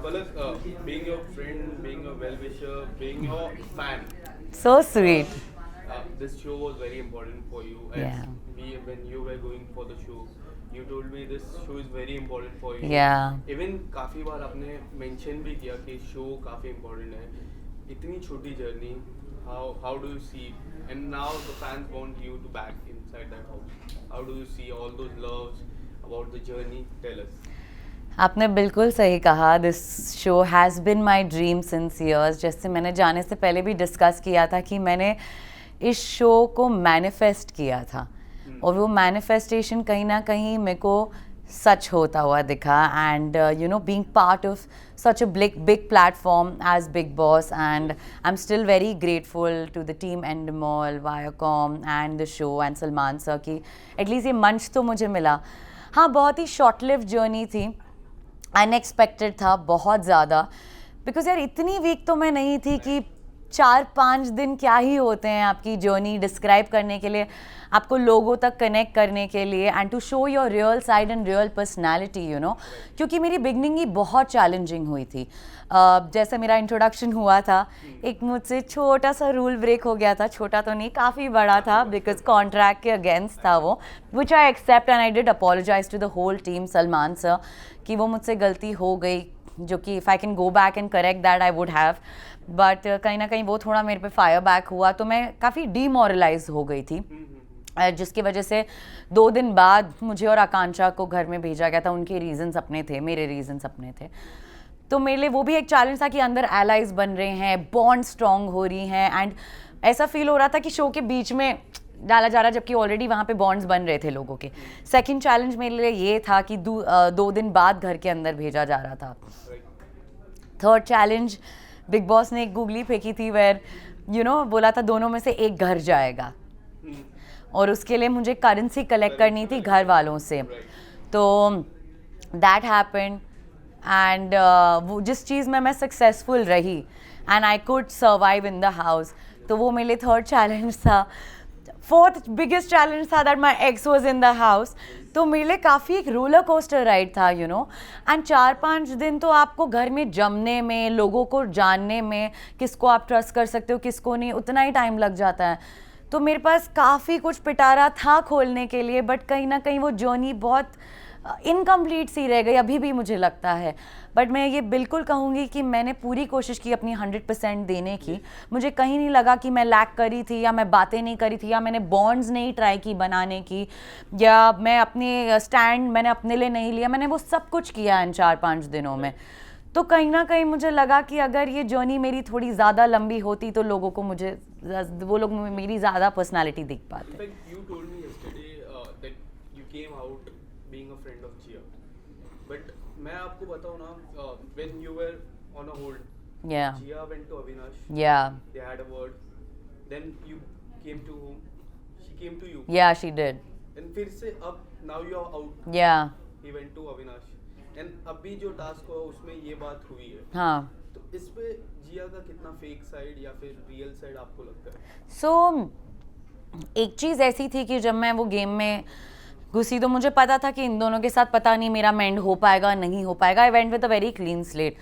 Palak, being your friend, being your well-wisher, being your fan, So sweet. this show was very important for you. As Yeah. when you were going for the show, you told me this show is very important for you. Yeah. Even काफी बार आपने mention भी किया कि show काफी important है. इतनी छोटी journey, how do you see? And now the fans want you to back inside that house. How do you see all those loves about the journey? Tell us. आपने बिल्कुल सही कहा. This show has been my dream since years. जैसे मैंने जाने से पहले भी डिस्कस किया था कि मैंने इस शो को मैनिफेस्ट किया था और वो मैनिफेस्टेशन कहीं ना कहीं मेरे को सच होता हुआ दिखा. And you know being part of such a big platform as Big Boss, and I'm still very grateful to the team Endemol, Viacom and the show and Salman sir कि at least ये मंच तो मुझे मिला. हाँ, बहुत ही short live journey थी, unexpected था बहुत ज़्यादा. बिकॉज यार इतनी वीक तो मैं नहीं थी कि 4-5 दिन क्या ही होते हैं आपकी जर्नी डिस्क्राइब करने के लिए, आपको लोगों तक कनेक्ट करने के लिए and to show your real side and real personality you know. क्योंकि मेरी बिगनिंग ही बहुत चैलेंजिंग हुई थी. जैसे मेरा इंट्रोडक्शन हुआ था, एक मुझसे छोटा सा रूल ब्रेक हो गया था. छोटा तो नहीं, काफ़ी बड़ा था बिकॉज कॉन्ट्रैक्ट के अगेंस्ट था वो, which I accept and I did apologize to the whole team, Salman sir, कि वो मुझसे गलती हो गई, जो कि if I can go back and correct that I would have. But कहीं ना कहीं वो थोड़ा मेरे पे फायर बैक हुआ तो मैं काफ़ी डीमोरलाइज हो गई थी, जिसकी वजह से 2 दिन बाद मुझे और आकांक्षा को घर में भेजा गया था. उनके रीजंस अपने थे, मेरे रीजंस अपने थे. तो मेरे लिए वो भी एक चैलेंज था कि अंदर एलाइज बन रहे हैं, बॉन्ड स्ट्रॉन्ग हो रही हैं एंड ऐसा फील हो रहा था कि शो के बीच में डाला जा रहा, जबकि ऑलरेडी वहाँ पे बॉन्ड्स बन रहे थे लोगों के. सेकंड चैलेंज मेरे लिए ये था कि 2 दिन बाद घर के अंदर भेजा जा रहा था. थर्ड चैलेंज, बिग बॉस ने एक गूगली फेंकी थी वेयर यू नो बोला था दोनों में से एक घर जाएगा और उसके लिए मुझे करेंसी कलेक्ट करनी थी घर वालों से. तो दैट हैपेंड एंड वो जिस चीज़ में मैं सक्सेसफुल रही and I could survive in the house, तो वो मेरे लिए थर्ड चैलेंज था. फोर्थ बिगेस्ट चैलेंज था that my x was in the house. तो मेरे लिए काफ़ी एक रोलर कोस्टर राइड था यू नो. एंड 4-5 दिन तो आपको घर में जमने में, लोगों को जानने में, किसको आप ट्रस्ट कर सकते हो किसको नहीं, उतना ही टाइम लग जाता है. तो मेरे पास काफ़ी कुछ पिटारा था खोलने के लिए, बट कहीं ना कहीं वो जर्नी बहुत इनकम्प्लीट सी रह गई अभी भी मुझे लगता है. बट मैं ये बिल्कुल कहूँगी कि मैंने पूरी कोशिश की अपनी 100% देने की. मुझे कहीं नहीं लगा कि मैं लैक करी थी या मैं बातें नहीं करी थी या मैंने बॉन्ड्स नहीं ट्राई की बनाने की या मैं अपने स्टैंड मैंने अपने लिए नहीं लिया. मैंने वो सब कुछ किया इन 4-5 दिनों में. तो कहीं ना कहीं मुझे लगा कि अगर ये जर्नी मेरी थोड़ी ज़्यादा लंबी होती तो लोगों को मुझे वो लोग मेरी ज़्यादा पर्सनालिटी दिख पाते. In fact, you told me yesterday that you came out being a friend of Chia. But मैं आपको बताऊँ ना, when you were on a hold, Yeah. Chia went to Avinash. Yeah. They had a word. Then you came to whom? She came to you. Yeah, she did. And फिर से अब now you are out. Yeah. He went to Avinash. And अभी जो task हुआ उसमें ये बात हुई है. हाँ. तो इस पे जिया का कितना फेक साइड या फिर रियल साइड आपको लगता है? सो एक चीज़ ऐसी थी कि जब मैं वो गेम में घुसी तो मुझे पता था कि इन दोनों के साथ पता नहीं मेरा मेंड हो पाएगा नहीं हो पाएगा. I went with a very clean slate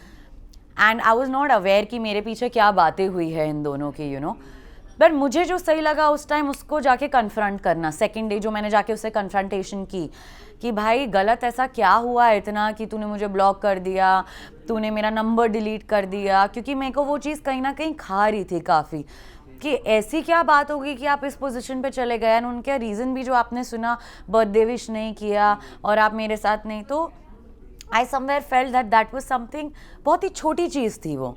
and I was not aware कि मेरे पीछे क्या बातें हुई है इन दोनों की यू नो. बट मुझे जो सही लगा उस टाइम उसको जाके कन्फ्रंट करना. सेकेंड डे जो मैंने जाके उससे कन्फ्रंटेशन की कि भाई गलत ऐसा क्या हुआ इतना कि तूने मुझे ब्लॉक कर दिया, तूने मेरा नंबर डिलीट कर दिया. क्योंकि मेरे को वो चीज़ कहीं ना कहीं खा रही थी काफ़ी कि ऐसी क्या बात होगी कि आप इस पोजीशन पे चले गए. एंड उनका रीज़न भी जो आपने सुना, बर्थडे विश नहीं किया और आप मेरे साथ नहीं. तो I somewhere felt that that was something, बहुत ही छोटी चीज़ थी वो.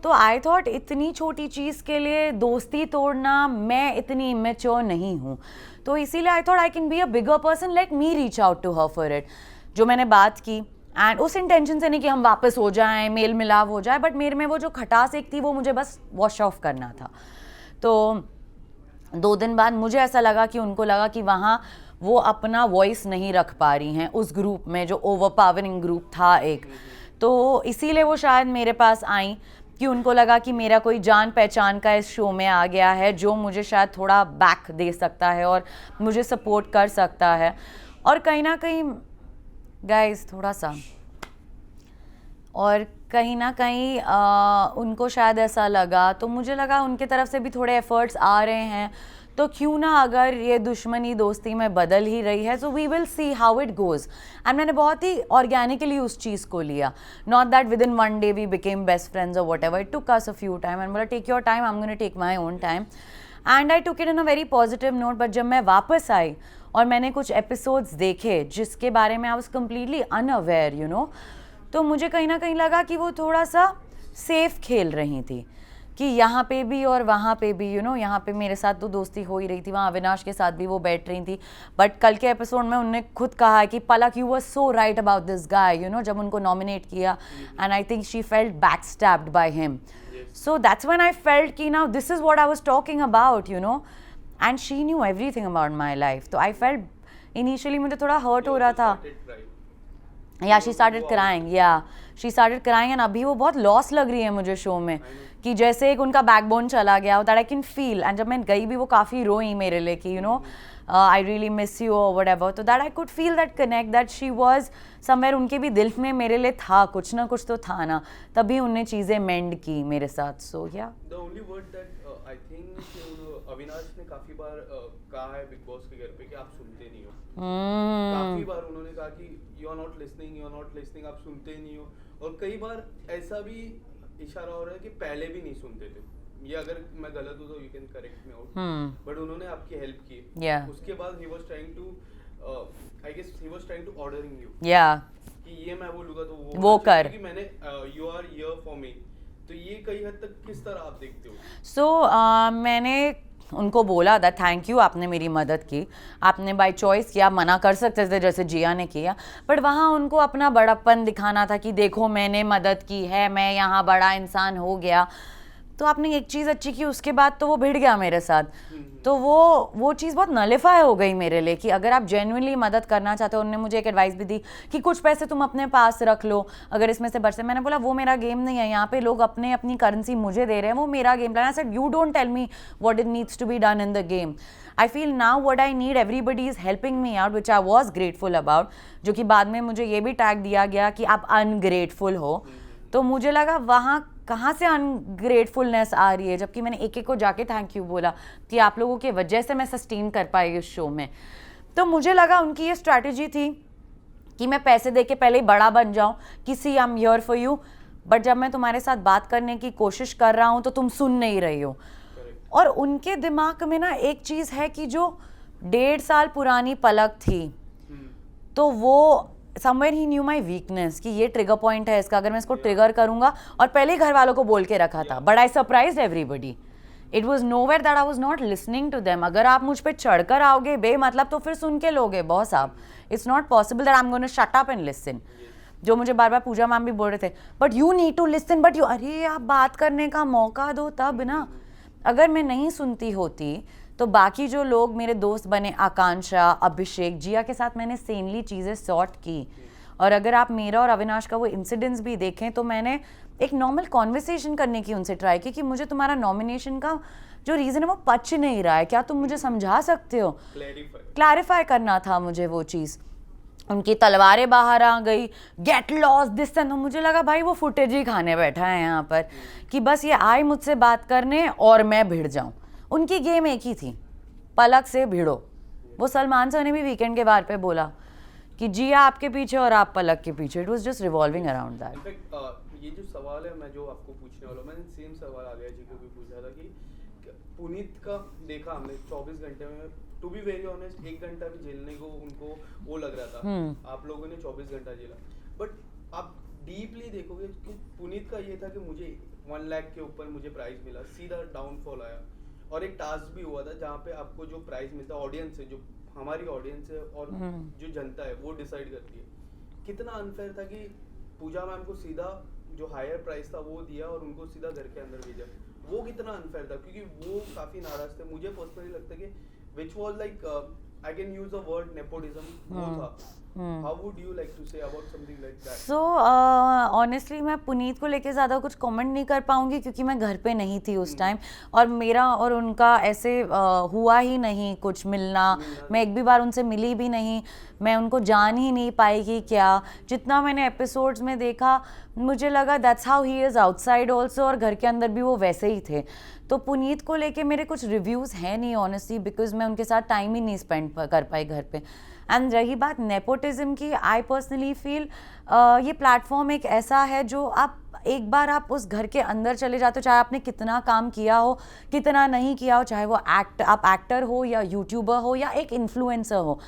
तो आई थॉट इतनी छोटी चीज़ के लिए दोस्ती तोड़ना, मैं इतनी इमेच्योर नहीं हूँ. तो इसीलिए I thought I can be a bigger person, let me reach out to her for it. जो मैंने बात की एंड उस इंटेंशन से नहीं कि हम वापस हो जाएं, मेल मिलाप हो जाए, बट मेरे में वो जो खटास एक थी वो मुझे बस वॉश ऑफ करना था. तो 2 दिन बाद मुझे ऐसा लगा कि उनको लगा कि वहाँ वो अपना वॉइस नहीं रख पा रही हैं उस ग्रुप में जो ओवरपावरिंग ग्रुप था एक. तो इसीलिए वो शायद मेरे पास आई कि उनको लगा कि मेरा कोई जान पहचान का इस शो में आ गया है जो मुझे शायद थोड़ा बैक दे सकता है और मुझे सपोर्ट कर सकता है. और कहीं ना कहीं गाइस थोड़ा सा और कहीं ना कहीं उनको शायद ऐसा लगा, तो मुझे लगा उनके तरफ से भी थोड़े एफर्ट्स आ रहे हैं, तो क्यों ना अगर ये दुश्मनी दोस्ती में बदल ही रही है, so we will see how it goes. And मैंने बहुत ही ऑर्गेनिकली उस चीज़ को लिया, not that with in one day we became best friends और whatever. It took us a few time and बोला take your time, I am gonna take my own time. And I took it in a very positive note. But जब मैं वापस आई और मैंने कुछ episodes देखे जिसके बारे में I was completely unaware, you know, तो मुझे कहीं ना कहीं लगा कि वो थोड़ा सा सेफ खेल रही थी, कि यहाँ पे भी और वहाँ पे भी, यू नो, यहाँ पे मेरे साथ तो दोस्ती हो ही रही थी, वहाँ अविनाश के साथ भी वो बैठ रही थी. बट कल के एपिसोड में उन्होंने खुद कहा कि Palak you were so right about this guy, you know, जब उनको नॉमिनेट किया, and I think she felt backstabbed by him. So that's when I felt कि now this is what I was talking about, you know, and she knew everything about my life. तो I felt initially मुझे थोड़ा hurt हो रहा था. या she started crying, या she started crying. And अभी वो बहुत लॉस लग रही है मुझे शो में, कि जैसे एक उनका बैकबोन चला गया, that I can feel. And जब मैं गई भी वो काफ़ी रोई मेरे लिए कि you know I really miss you और व्हाटएवर. तो that I could feel that connect, that she was somewhere, उनके भी दिल में मेरे लिए था, कुछ ना कुछ तो था ना, तभी उनने चीज़ें मेंड की मेरे साथ. सो या the only word that I think Avinash ने काफी बार कहा है बिग बॉस के घर पे कि आप सुनते नहीं हो. काफी बार उन्होंने कहा कि यू आर नॉट लिसनिंग, आप सुनते नहीं हो. और कई बार ऐसा भी इशारा हो रहा है कि पहले भी नहीं सुनते थे. ये अगर मैं गलत हूँ तो you can correct me out. But उन्होंने आपकी हेल्प की. उसके बाद ही was trying to I guess he was trying to ordering you कि ये मैं बोलूंगा तो वो कर, कि मैंने you are here for me. तो ये कई हद तक किस तरह आप देखते हो? सो मैंने उनको बोला था थैंक यू, आपने मेरी मदद की, आपने बाय चॉइस किया, मना कर सकते थे जैसे जिया ने किया, बट वहाँ उनको अपना बड़प्पन दिखाना था कि देखो मैंने मदद की है, मैं यहाँ बड़ा इंसान हो गया. तो आपने एक चीज़ अच्छी की, उसके बाद तो वो भिड़ गया मेरे साथ. तो वो चीज़ बहुत नलिफाई हो गई मेरे लिए कि अगर आप जेन्युइनली मदद करना चाहते हो. उन्होंने मुझे एक एडवाइस भी दी कि कुछ पैसे तुम अपने पास रख लो अगर इसमें से बचते. मैंने बोला वो मेरा गेम नहीं है, यहाँ पे लोग अपनी करेंसी मुझे दे रहे हैं, वो मेरा game plan. I said you don't tell me what it needs to be done in the game. I feel now what I need, everybody is helping me out, which I was grateful about. जो कि बाद में मुझे ये भी tag दिया गया कि आप अनग्रेटफुल हो. तो मुझे लगा वहाँ कहाँ से अनग्रेटफुलनेस आ रही है, जबकि मैंने एक को जाके थैंक यू बोला कि आप लोगों की वजह से मैं सस्टेन कर पाई इस शो में. तो मुझे लगा उनकी ये स्ट्रैटेजी थी कि मैं पैसे दे के पहले ही बड़ा बन जाऊं कि see I am here for you, but जब मैं तुम्हारे साथ बात करने की कोशिश कर रहा हूं तो तुम सुन नहीं रही हो. और उनके दिमाग में ना एक चीज़ है कि जो 1.5 साल पुरानी पलक थी, तो वो somewhere he knew my weakness कि ये ट्रिगर पॉइंट है इसका, अगर मैं इसको ट्रिगर करूंगा. और पहले ही घर वालों को बोल के रखा था, but I surprised everybody. It was nowhere that I was not listening to them. अगर आप मुझ पर चढ़कर आओगे बेमतलब तो फिर सुन के लोगे बॉस आप. It's not possible that I am gonna shut up and listen. जो मुझे बार बार पूजा मैम भी बोल रहे थे, but you need to listen, but you, अरे आप बात करने का मौका दो तब ना. अगर मैं नहीं सुनती होती तो बाकी जो लोग मेरे दोस्त बने, आकांक्षा, अभिषेक, जिया के साथ मैंने सेनली चीज़ें सॉर्ट की. और अगर आप मेरा और अविनाश का वो इंसिडेंट्स भी देखें तो मैंने एक नॉर्मल कॉन्वर्सेशन करने की उनसे ट्राई की कि मुझे तुम्हारा नॉमिनेशन का जो रीज़न है वो पच नहीं रहा है, क्या तुम मुझे समझा सकते हो. क्लैरिफाई करना था मुझे वो चीज़. उनकी तलवारें बाहर आ गई, गेट लॉस दिस एंड. मुझे लगा भाई वो फुटेज ही खाने बैठा है यहाँ पर कि बस ये आए मुझसे बात करने और मैं भिड़ जाऊँ. उनकी गेम एक ही थी, पलक से भिड़ो. वो सलमान सर ने भी वीकेंड के बार पे बोला कि जिया आपके पीछे और आप पलक के पीछे. It was just revolving around that. In fact ये जो सवाल है मैं जो आपको पूछने वाला हूँ, मैंने सेम सवाल आलिया जी को भी पूछा था कि पुनीत का देखा हमने 24 घंटे में, टू बी वेरी ऑनेस्ट 1 घंटा भी झेलने को उनको वो लग रहा था. आप लोगों ने 24 घंटा झेला, बट आप डीपली देखोगे कि पुनीत का ये था कि मुझे 1 लाख के ऊपर मुझे प्राइज मिला, सीधा डाउनफॉल आया. और एक टास्क भी हुआ था जहाँ पे आपको जो प्राइज मिलता है ऑडियंस से, जो हमारी ऑडियंस है और जो जनता है वो डिसाइड करती है. कितना अनफेयर था कि पूजा मैम को सीधा जो हायर प्राइस था वो दिया और उनको सीधा घर के अंदर भेजा. वो कितना अनफेयर था, क्योंकि वो काफी नाराज थे. मुझे पर्सनली लगता है कि which was like I can use a word nepotism, वो था How would you like to say about something like that? So honestly मैं पुनीत को लेके ज़्यादा कुछ कमेंट नहीं कर पाऊँगी क्योंकि मैं घर पे नहीं थी उस टाइम, और मेरा और उनका ऐसे हुआ ही नहीं कुछ मिलना। मैं एक भी बार उनसे मिली भी नहीं, मैं उनको जान ही नहीं पाई कि क्या। जितना मैंने एपिसोड्स में देखा मुझे लगा that's how he is outside also, और घर के अंदर भी वो वैसे ही थे। तो पुनीत को लेके मेरे कुछ रिव्यूज़ हैं नहीं ऑनेस्टली, बिकॉज मैं उनके साथ टाइम ही नहीं स्पेंड कर पाई घर पे। एंड रही बात नेपोटिज्म की, आई पर्सनली फील ये प्लेटफॉर्म एक ऐसा है जो आप एक बार आप उस घर के अंदर चले जाते हो, चाहे आपने कितना काम किया हो कितना नहीं किया हो, चाहे वो आप एक्टर हो या यूट्यूबर हो या एक इन्फ्लुएंसर हो,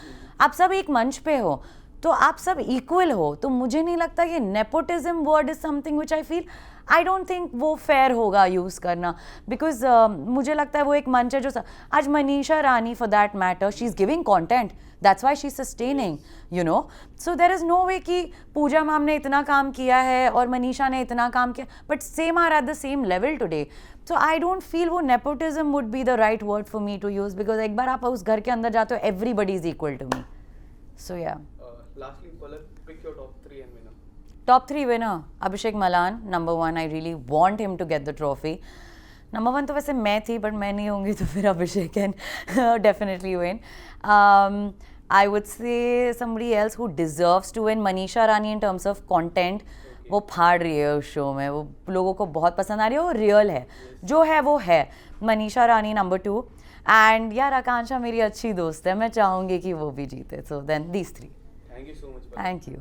आप सब एक मंच पे हो तो आप सब इक्वल हो। तो मुझे नहीं लगता कि nepotism word is something which I feel I don't think वो फेयर होगा यूज़ करना, बिकॉज मुझे लगता है वो एक मंच है जो आज Manisha Rani for that matter she is giving content, that's why she is sustaining, you know. So there is no way कि पूजा मैम ने इतना काम किया है और मनीषा ने इतना काम किया, but same are at the same level today. So I don't feel वो nepotism would be the right word for me to use, because एक बार आप उस घर के अंदर जाते हो everybody is equal to me. So या Lastly, Palak, pick your top 3 and winner. Top 3 winner, Abhishek Malan, number 1. I really want him to get the trophy. Number 1 तो वैसे मैं थी, but मैं नहीं होंगी तो फिर अभिषेक can definitely win. I would say somebody else who deserves to win, Manisha Rani in terms of content. वो फाड़ रही है उस शो में, वो लोगों को बहुत पसंद आ रही है, वो रियल है, जो है वो है। मनीषा रानी नंबर 2, एंड यार आकांक्षा मेरी अच्छी दोस्त है, मैं चाहूँगी कि वो भी जीते। So then these 3। Thank you so much. Palak. Thank you.